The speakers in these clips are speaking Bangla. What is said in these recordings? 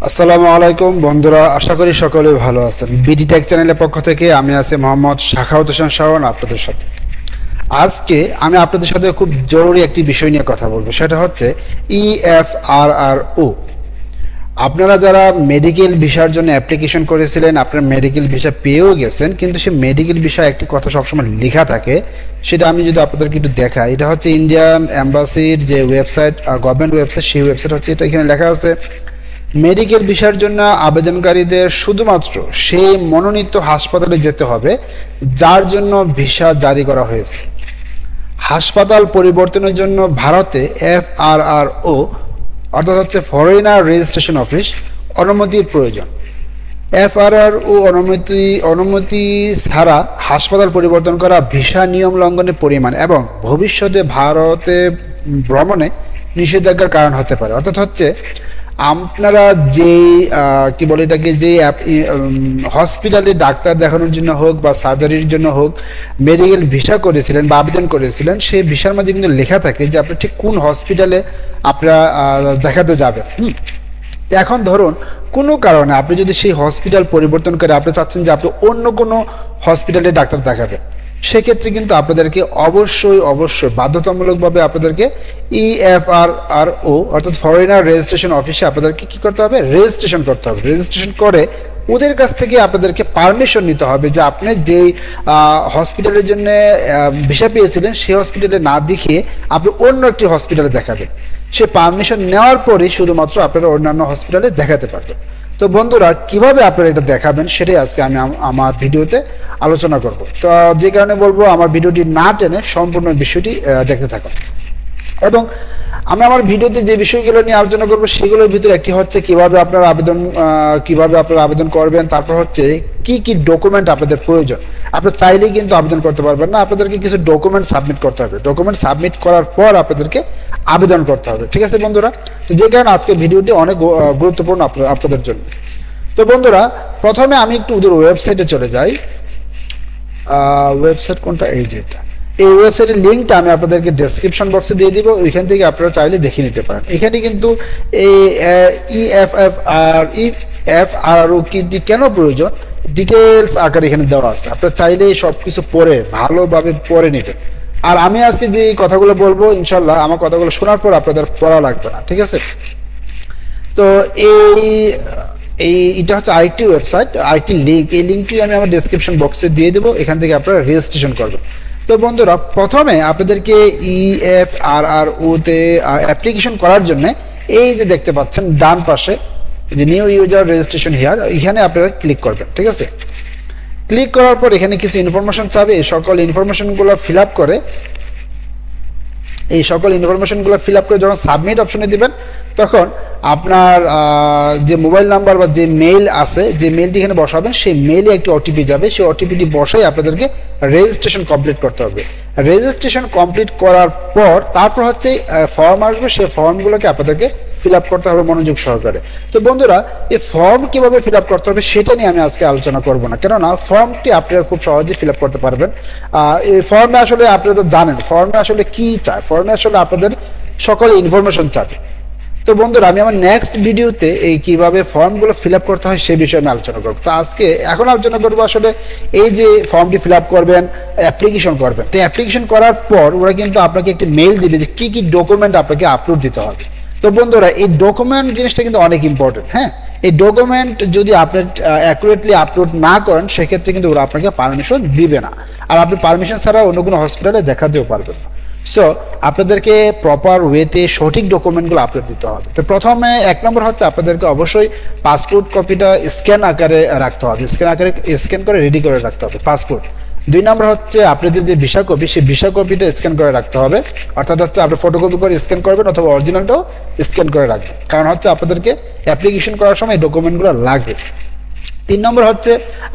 আসসালামু আলাইকুম বন্ধুরা, আশা করি সকলে ভালো আছেন। বিডি টেক চ্যানেলের পক্ষ থেকে আমি আছি মোহাম্মদ শাখাওয়াত হোসেন শাওন আপনাদের সাথে। আজকে আমি আপনাদের সাথে খুব জরুরি একটি বিষয় নিয়ে কথা বলবো, সেটা হচ্ছে EFRRO। আপনারা যারা মেডিকেল ভিসার জন্য অ্যাপ্লিকেশন করেছিলেন, আপনারা মেডিকেল ভিসা পেয়েও গেছেন, কিন্তু সেই মেডিকেল ভিসা একটি কথা সবসময় লেখা থাকে, সেটা আমি যদি আপনাদেরকে একটু দেখাই। এটা হচ্ছে ইন্ডিয়ান এম্বাসির যে ওয়েবসাইট, গভর্নমেন্ট ওয়েবসাইট, সেই ওয়েবসাইট হচ্ছে এটা। এখানে লেখা আছে মেডিকেল ভিসার জন্য আবেদনকারীদের শুধুমাত্র সেই মনোনীত হাসপাতালে যেতে হবে যার জন্য ভিসা জারি করা হয়েছে। হাসপাতাল পরিবর্তনের জন্য ভারতে FRRO অর্থাৎ হচ্ছে ফরেনার রেজিস্ট্রেশন অফিস অনুমতির প্রয়োজন। FRRO অনুমতি ছাড়া হাসপাতাল পরিবর্তন করা ভিসা নিয়ম লঙ্ঘনের পরিমাণ এবং ভবিষ্যতে ভারতে ভ্রমণে নিষেধাজ্ঞার কারণ হতে পারে। অর্থাৎ হচ্ছে আপনারা যেই কি বলে এটাকে, যে হসপিটালে ডাক্তার দেখানোর জন্য হোক বা সার্জারির জন্য হোক মেডিকেল ভিসা করেছিলেন বা আবেদন করেছিলেন, সেই ভিসার মাঝে কিন্তু লেখা থাকে যে আপনি ঠিক কোন হসপিটালে আপনারা দেখাতে যাবেন। এখন ধরুন কোনো কারণে আপনি যদি সেই হসপিটাল পরিবর্তন করে আপনি চাচ্ছেন যে আপনি অন্য কোনো হসপিটালে ডাক্তার দেখাবেন, সেক্ষেত্রে কিন্তু আপনাদেরকে অবশ্যই বাধ্যতামূলকভাবে আপনাদেরকে EFRRO অর্থাৎ ফরেনার রেজিস্ট্রেশন অফিসে আপনাদেরকে কি করতে হবে, রেজিস্ট্রেশন করতে হবে। রেজিস্ট্রেশন করে ওদের কাছ থেকে আপনাদেরকে পারমিশন নিতে হবে যে আপনি যেই হসপিটালের জন্য ভিসা পেয়েছিলেন সেই হসপিটালে না দেখিয়ে আপনি অন্য একটি হসপিটালে দেখাবেন। সে পারমিশন নেওয়ার পরেই শুধুমাত্র আপনারা অন্যান্য হসপিটালে দেখাতে পারবেন। তো বন্ধুরা, কিভাবে আপনারা এটা দেখাবেন সেটাই আজকে আমি আমার ভিডিওতে আলোচনা করব। তো যে কারণে বলবো আমার ভিডিওটি না টেনে সম্পূর্ণ বিষয়টি দেখতে থাকুন। এবং আমি আমার ভিডিওতে যে বিষয়গুলো নিয়ে আলোচনা করবো সেগুলোর ভিতরে একটি হচ্ছে কিভাবে আপনারা আবেদন করবেন, তারপর হচ্ছে কি কি ডকুমেন্ট আপনাদের প্রয়োজন। আপনারা চাইলেই কিন্তু আবেদন করতে পারবেন না, আপনাদেরকে কিছু ডকুমেন্ট সাবমিট করতে হবে। ডকুমেন্ট সাবমিট করার পর আপনাদেরকে আবেদন করতে হবে। ঠিক আছে বন্ধুরা, তো যে কারণে আজকের ভিডিওটি অনেক গুরুত্বপূর্ণ আপনাদের জন্য। তো বন্ধুরা, প্রথমে আমি একটু ওদের ওয়েবসাইটে চলে যাই। ওয়েবসাইট কোনটা, এই যে এটা। এই ওয়েবসাইটের লিঙ্কটা আমি আপনাদেরকে ডেসক্রিপশন বক্সে দিয়ে দিব, ওইখান থেকে আপনারা চাইলে দেখে নিতে পারেন। এখানে কিন্তু এই EFRRO কি কেন প্রয়োজন ডিটেলস আকারে এখানে দেওয়া আছে। আপনারা চাইলে সব কিছু পড়ে ভালোভাবে পড়ে নেবেন। আর আমি আজকে যে কথাগুলো বলবো ইনশাল্লাহ আমার কথাগুলো শোনার পর আপনাদের পড়া লাগবে না, ঠিক আছে। তো এটা হচ্ছে আরেকটি ওয়েবসাইট, আরেকটি লিঙ্ক। এই লিঙ্কটি আমি আমার ডেসক্রিপশন বক্সে দিয়ে দেবো, এখান থেকে আপনারা রেজিস্ট্রেশন করবেন। তো বন্ধুরা, প্রথমে আপনাদেরকে EFRRO তে অ্যাপ্লিকেশন করার জন্য এই যে দেখতে পাচ্ছেন ডান পাশে যে নিউ ইউজার রেজিস্ট্রেশন হিয়ার, এখানে আপনারা ক্লিক করবেন। ঠিক আছে, ক্লিক করার পর এখানে কিছু ইনফরমেশন চাবে। এই সকল ইনফরমেশনগুলো ফিল আপ করে যখন সাবমিট অপশনে দিবেন, তখন আপনার যে মোবাইল নাম্বার বা যে মেইল আছে, যে মেইলটি এখানে বসাবেন, সেই মেইলে একটি OTP যাবে। সেই OTPটি বসাই আপনাদেরকে রেজিস্ট্রেশন কমপ্লিট করতে হবে। রেজিস্ট্রেশন কমপ্লিট করার পর তারপর হচ্ছে ফর্ম আসবে, সেই ফর্মগুলোকে আপনাদেরকে ফিল আপ করতে হবে মনোযোগ সহকারে। তো বন্ধুরা, এই ফর্ম কিভাবে ফিল আপ করতে হবে সেটা নিয়ে আমি আজকে আলোচনা করব না, কেননা ফর্মটি আপনারা খুব সহজে ফিল আপ করতে পারবেন। এই ফর্মে আসলে আপনারা তো জানেন ফর্মে আসলে কি চায়, ফর্মে আসলে আপনাদের সকল ইনফরমেশন চাবে। তো বন্ধুরা, আমি আমার নেক্সট ভিডিওতে এই কিভাবে ফর্মগুলো ফিল আপ করতে হয় সে বিষয়ে আমি আলোচনা করবো। তো এখন আলোচনা করবো আসলে এই যে ফর্মটি ফিল আপ করবেন, অ্যাপ্লিকেশন করবেন। তো অ্যাপ্লিকেশন করার পর ওরা কিন্তু আপনাকে একটি মেইল দিবে যে কি কি ডকুমেন্ট আপনাকে আপলোড দিতে হবে। তো বন্ধুরা, এই ডকুমেন্ট জিনিসটা কিন্তু অনেক ইম্পর্টেন্ট। হ্যাঁ, এই ডকুমেন্ট যদি আপনি অ্যাকুরেটলি আপলোড না করেন সেক্ষেত্রে কিন্তু ওরা আপনাকে পারমিশন দিবে না, আর আপনি পারমিশন ছাড়া অন্য কোনো হসপিটালে দেখাতেও পারবেন না। সো আপনাদেরকে প্রপার ওয়েতে সঠিক ডকুমেন্টগুলো আপলোড দিতে হবে। তো প্রথমে 1 নম্বর হচ্ছে আপনাদেরকে অবশ্যই পাসপোর্ট কপিটা স্ক্যান আকারে রাখতে হবে, স্ক্যান করে রেডি করে রাখতে হবে পাসপোর্ট। 2 নম্বর হচ্ছে আপনাদের যে ভিসা কপি, সেই ভিসা কপিটা স্ক্যান করে রাখতে হবে। অর্থাৎ হচ্ছে আপনি ফটোকপি করে স্ক্যান করবেন অথবা অরিজিনালটাও স্ক্যান করে রাখবেন, কারণ হচ্ছে আপনাদেরকে অ্যাপ্লিকেশন করার সময় এই ডকুমেন্টগুলো লাগবে। 3 নম্বর হচ্ছে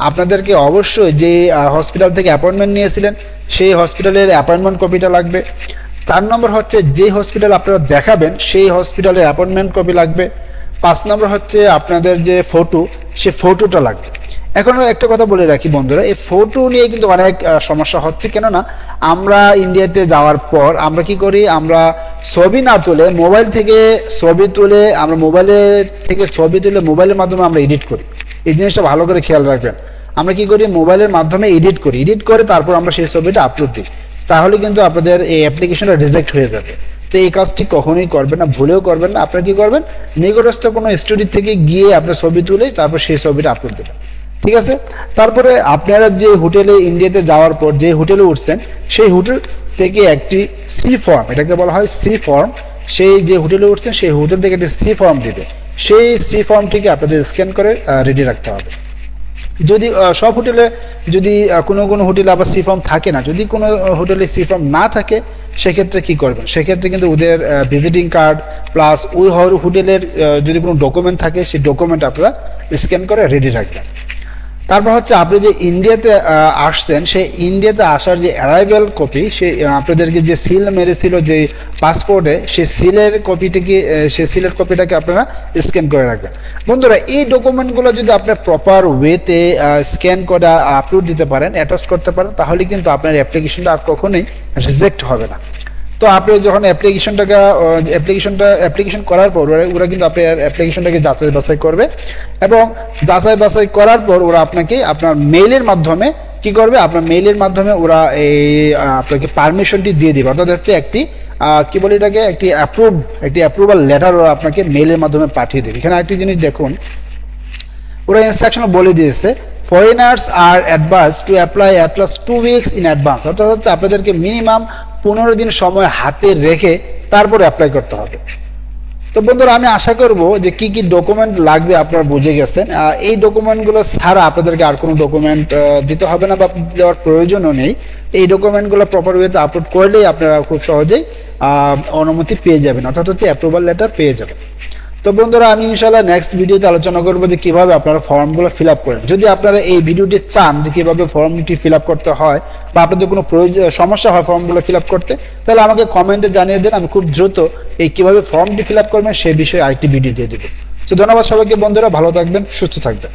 আপনাদেরকে অবশ্যই যে হসপিটাল থেকে অ্যাপয়েন্টমেন্ট নিয়েছিলেন সেই হসপিটালের অ্যাপয়েন্টমেন্ট কপিটা লাগবে। 4 নম্বর হচ্ছে যে হসপিটাল আপনারা দেখাবেন সেই হসপিটালের অ্যাপয়েন্টমেন্ট কপি লাগবে। 5 নম্বর হচ্ছে আপনাদের যে ফটো, সে ফটোটা লাগবে। এখনো একটা কথা বলে রাখি বন্ধুরা, এই ফটো নিয়ে কিন্তু অনেক সমস্যা হচ্ছে, কেননা আমরা ইন্ডিয়াতে যাওয়ার পর আমরা কি করি, আমরা ছবি না তুলে মোবাইল থেকে ছবি তুলে আমরা মোবাইলের মাধ্যমে আমরা এডিট করি। এই জিনিসটা ভালো করে খেয়াল রাখবেন। আমরা কি করি, মোবাইলের মাধ্যমে এডিট করে তারপর আমরা সেই ছবিটা আপলোড দিই, তাহলে কিন্তু আপনাদের এই অ্যাপ্লিকেশনটা রিজেক্ট হয়ে যাবে। তো এই কাজটি কখনোই করবেন না, ভুলেও করবেন না। আপনারা কি করবেন, নিকটস্থ কোনো স্টুডিও থেকে গিয়ে আপনার ছবি তুলে তারপর সেই ছবিটা আপলোড দেবেন, ঠিক আছে। তারপরে আপনারা যে হোটেলে ইন্ডিয়াতে যাওয়ার পর যে হোটেলে উঠছেন সেই হোটেল থেকে একটি সি ফর্ম, এটাকে বলা হয় সি ফর্ম, সেই যে হোটেলে উঠছেন সেই হোটেল থেকে একটি সি ফর্ম দিবে। সেই সি ফর্মটিকে আপনাদের স্ক্যান করে রেডি রাখতে হবে। যদি সব হোটেলে, যদি কোনো হোটেলে আবার সি ফর্ম থাকে না, যদি কোনো হোটেলে সি ফর্ম না থাকে সেক্ষেত্রে কি করবেন, সেক্ষেত্রে কিন্তু ওদের ভিজিটিং কার্ড প্লাস ওই হোটেলের যদি কোনো ডকুমেন্ট থাকে সেই ডকুমেন্ট আপনারা স্ক্যান করে রেডি রাখবেন। তারপর হচ্ছে আপনি যে ইন্ডিয়াতে আসছেন সেই ইন্ডিয়াতে আসার যে অ্যারাইভাল কপি, সেই আপনাদেরকে যে সিল মেরেছিল যে পাসপোর্টে, সেই সিলের কপিটাকে আপনারা স্ক্যান করে রাখবেন। বন্ধুরা, এই ডকুমেন্টগুলো যদি আপনার প্রপার ওয়েতে স্ক্যান করে আপলোড দিতে পারেন, অ্যাটাচ করতে পারেন, তাহলে কিন্তু আপনার অ্যাপ্লিকেশনটা আর কখনোই রিজেক্ট হবে না। তো আপনি যখন অ্যাপ্লিকেশন করার পর ওরা কিন্তু আপনার অ্যাপ্লিকেশনটাকে যাচাই বাছাই করবে, এবং যাচাই বাছাই করার পর ওরা আপনাকে আপনার মেইলের মাধ্যমে কি করবে, আপনার মেইলের মাধ্যমে ওরা আপনাকে পারমিশনটি দিয়ে দিবে। অর্থাৎ হচ্ছে একটি কি বলে এটাকে, একটি অ্যাপ্রুভাল লেটার ওরা আপনাকে মেইলের মাধ্যমে পাঠিয়ে দেবে। এখানে আরেকটি জিনিস দেখুন, ওরা ইনস্ট্রাকশনে বলে দিয়েছে foreigners are advise to apply at last 2 weeks in advance. অর্থাৎ হচ্ছে আপনাদেরকে মিনিমাম 15 দিন সময় হাতে রেখে তারপরে অ্যাপ্লাই করতে হবে। তো বন্ধুরা, আমি আশা করব যে কি কি ডকুমেন্ট লাগবে আপনারা বুঝে গেছেন। এই ডকুমেন্টগুলো ছাড়া আপনাদেরকে আর কোনো ডকুমেন্ট দিতে হবে না বা দেওয়ার প্রয়োজনও নেই। এই ডকুমেন্টগুলো প্রপার ওয়েতে আপলোড করলেই আপনারা খুব সহজেই অনুমতি পেয়ে যাবেন, অর্থাৎ হচ্ছে অ্যাপ্রুভাল লেটার পেয়ে যাবেন। তো বন্ধুরা, আমি ইনশাআল্লাহ নেক্সট ভিডিওতে আলোচনা করবো যে কিভাবে আপনারা ফর্মগুলো ফিল আপ করেন। যদি আপনারা এই ভিডিওটি চান যে কিভাবে ফর্মটি ফিল আপ করতে হয় বা আপনাদের কোনো সমস্যা হয় ফর্মগুলো ফিল আপ করতে, তাহলে আমাকে কমেন্টে জানিয়ে দেন। আমি খুব দ্রুত এই কিভাবে ফর্মটি ফিল আপ করবেন সেই বিষয়ে আরেকটি ভিডিও দিয়ে দেবো। তো ধন্যবাদ সবাইকে বন্ধুরা, ভালো থাকবেন, সুস্থ থাকবেন।